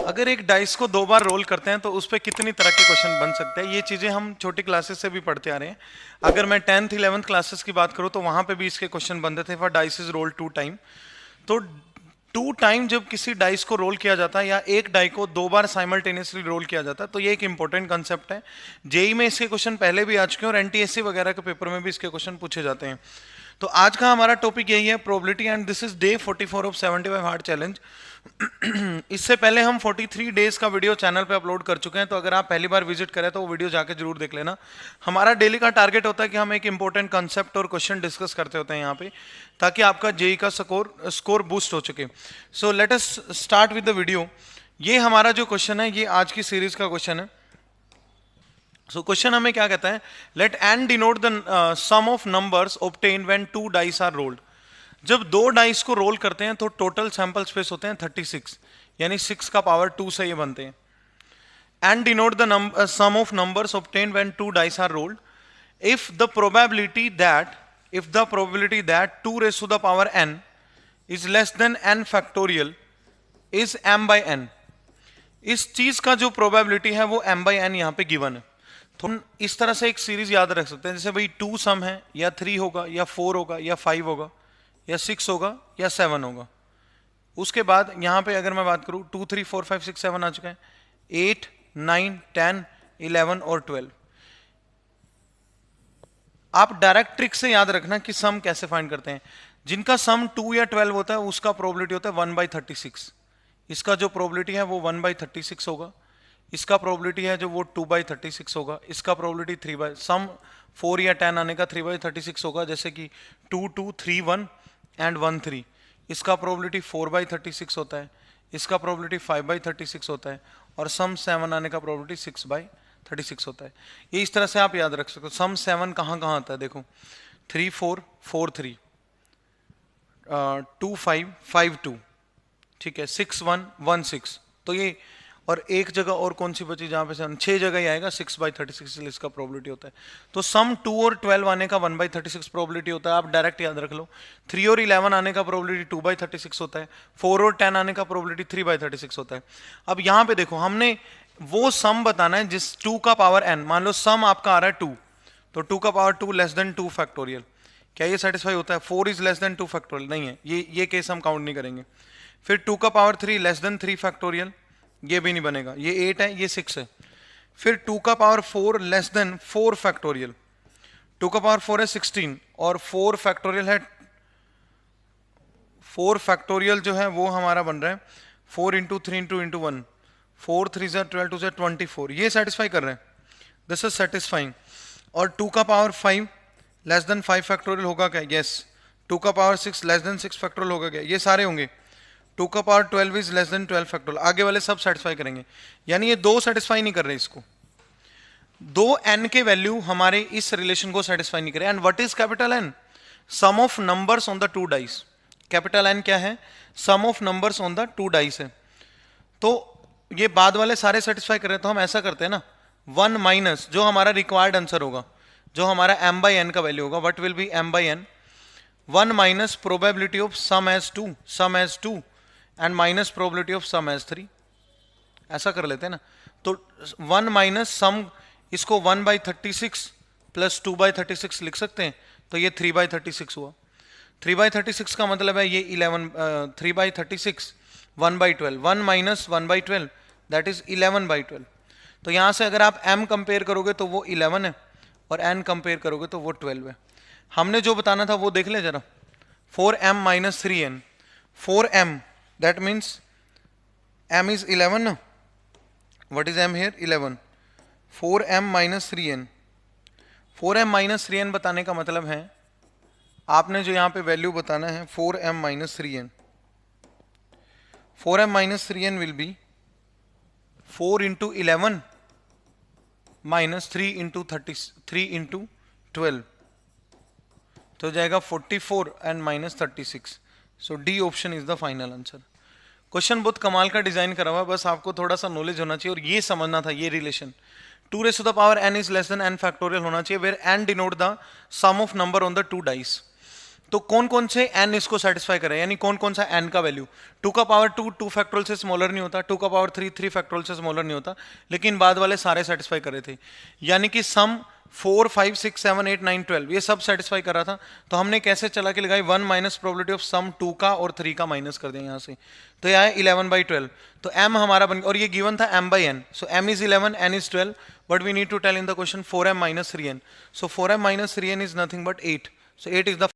अगर एक डाइस को 2 बार रोल करते हैं तो उस पर कितनी तरह के क्वेश्चन बन सकते हैं, ये चीजें हम छोटी क्लासेस से भी पढ़ते आ रहे हैं। अगर मैं 10th 11th क्लासेस की बात करूं तो वहां पे भी इसके क्वेश्चन बनते थे for dice is roll 2 time. तो 2 टाइम जब किसी डाइस को रोल किया जाता है या एक डाई को 2 बार साइमल्टेनियसली रोल किया जाता है तो ये एक इंपॉर्टेंट कंसेप्ट है। जेई में इसके क्वेश्चन पहले भी आ चुके हैं और एनटीएससी वगैरह के पेपर में भी इसके क्वेश्चन पूछे जाते हैं। तो आज का हमारा टॉपिक यही है, probability, and this is day 44 of 75 hard challenge. इससे पहले हम 43 डेज का वीडियो चैनल पे अपलोड कर चुके हैं, तो अगर आप पहली बार विजिट करें तो वो वीडियो जाके जरूर देख लेना। हमारा डेली का टारगेट होता है कि हम एक इंपॉर्टेंट कंसेप्ट और क्वेश्चन डिस्कस करते होते हैं यहाँ पे, ताकि आपका जेई का स्कोर बूस्ट हो चुके। So let us start with the video. ये हमारा जो क्वेश्चन है ये आज की सीरीज का क्वेश्चन है। सो क्वेश्चन हमें क्या कहता है, let n denote the sum of numbers obtain when 2 dice are rolled. जब 2 डाइस को रोल करते हैं तो टोटल सैंपल स्पेस होते हैं 36, यानी 6 का पावर 2 से ये बनते हैं। And denote the sum of numbers obtain when 2 dice are rolled if the probability that 2 raise to the power n is less than n factorial is m by n। इस चीज का जो प्रोबेबिलिटी है वो m बाई n यहाँ पे given है। तो इस तरह से एक सीरीज याद रख सकते हैं, जैसे भाई 2 सम है, या 3 होगा, या 4 होगा, या 5 होगा, या 6 होगा, या 7 होगा। उसके बाद यहाँ पे अगर मैं बात करूँ 2 3 4 5 6 7 आ चुका है, 8 9 10 11 और 12। आप डायरेक्ट ट्रिक से याद रखना कि सम कैसे फाइंड करते हैं। जिनका सम 2 या 12 होता है उसका प्रोबेबिलिटी होता है 1/36। इसका जो प्रोबेबिलिटी है वो 1/36 होगा। इसका प्रोबेबिलिटी है जो वो 2/36 होगा। इसका प्रोबेबिलिटी 3 सम 4 या 10 आने का 3/36 होगा, जैसे कि 2 2 3 1 एंड 1 3। इसका प्रोबेबिलिटी 4/36 होता है। इसका प्रोबेबिलिटी 5/36 होता है। और सम 7 आने का प्रोबेबिलिटी 6/36 होता है। ये इस तरह से आप याद रख सकते हो। सम 7 कहाँ कहाँ आता है देखो, 3 4 4 3, 2 5 5 2, ठीक है, 6 1 1 6। तो ये, और एक जगह और कौन सी बची जहां पे 6 जगह ही आएगा 6/36 इसका प्रोबेबिलिटी होता है। तो सम 2 और 12 आने का 1/36 प्रोबेबिलिटी होता है, आप डायरेक्ट याद रख लो। 3 और 11 आने का प्रोबेबिलिटी 2/36 होता है। 4 और 10 आने का प्रोबेबिलिटी 3/36 होता है। अब यहाँ पे देखो, हमने वो सम बताना है जिस 2 का पावर n, मान लो सम आपका आ रहा है 2, तो 2 का पावर 2 लेस देन 2 फैक्टोरियल। क्या ये सेटिस्फाई होता है? 4 इज लेस देन 2 फैक्टोरियल नहीं है, ये केस हम काउंट नहीं करेंगे। फिर 2 का पावर 3 लेस देन 3 फैक्टोरियल, ये भी नहीं बनेगा। ये 8 है, ये 6 है। फिर 2 का पावर 4 लेस देन 4 फैक्टोरियल, 2 का पावर 4 है 16 और 4 फैक्टोरियल है, 4 फैक्टोरियल जो है वो हमारा बन रहा है 4 इंटू 3 इंटू 1, 4 3 ज़ा 12 2 ज़ा 24। ये सेटिस्फाई कर रहे हैं, दिस इज सेटिस्फाइंग। और 2 का पावर 5 लेस देन 5 फैक्टोरियल होगा क्या? यस। 2 का पावर 6 लेस देन 6 फैक्टोरियल होगा क्या? ये सारे होंगे। 2 का power 12 is less then 12 factorial, आगे वाले सब सेटिस्फाई करेंगे। यानी ये 2 सेटिस्फाई नहीं कर रहे इसको, 2 n के वैल्यू हमारे इस रिलेशन को सेटिस्फाई नहीं करे। And what is capital n? Sum of numbers on the 2 dice. Capital n क्या है? Sum of numbers on the 2 dice है। तो ये बाद वाले सारे सेटिस्फाई कर रहे हैं, तो हम ऐसा करते हैं ना, 1 माइनस जो हमारा रिक्वायर्ड आंसर होगा, जो हमारा m बाई n का वैल्यू होगा, what will be m by n, 1 minus probability of sum as 2 and minus probability of sum as 3। ऐसा कर लेते हैं ना। तो 1 माइनस सम, इसको 1/36 प्लस 2/36 लिख सकते हैं, तो ये 3/36 हुआ। 3/36 का मतलब है ये 11, 3/36 1/12, 1 माइनस 1/12 दैट इज 11/12। तो यहाँ से अगर आप m कंपेयर करोगे तो वो 11 है, और n कंपेयर करोगे तो वो 12 है। हमने जो बताना था वो देख लें जरा, 4m minus 3n, 4m that means m is 11 ना, what is m here? 11। 4m minus 3n, 4m minus 3n बताने का मतलब है आपने जो यहाँ पे वैल्यू बताना है 4m minus 3n, 4m minus 3n will be 4 into 11 minus 3 into 3 into 12, तो जाएगा 44 and minus 36। So D option is the final answer. Question बहुत कमाल का डिजाइन करा हुआ है, बस आपको थोड़ा सा नॉलेज होना चाहिए और ये समझना था ये relation. 2 raise to the power n is less than n factorial होना चाहिए, where n denote the sum of number on the 2 dice. तो कौन कौन से n इसको सेटिस्फाई करे, यानी कौन कौन सा n का वैल्यू, 2 का पावर 2 2 फैक्टोरियल से स्मॉलर नहीं होता, 2 का पावर 3 3 फैक्टोरियल से स्मॉलर नहीं होता, लेकिन बाद वाले सारे सेटिस्फाई कर रहे थे, यानी कि सम 4 5 6 7 8 9 12 ये सब सेटिस्फाई कर रहा था। तो हमने कैसे चला के लगाई 1 माइनस प्रोबेबिलिटी ऑफ सम 2 का और 3 का माइनस कर दें यहाँ से, तो यह है 11/12। तो m हमारा बन, और ये गिवन था m/n, so m is 11 n is 12, but we need to tell in the question 4m minus 3n, so 4m minus 3n is nothing but 8, so 8 is the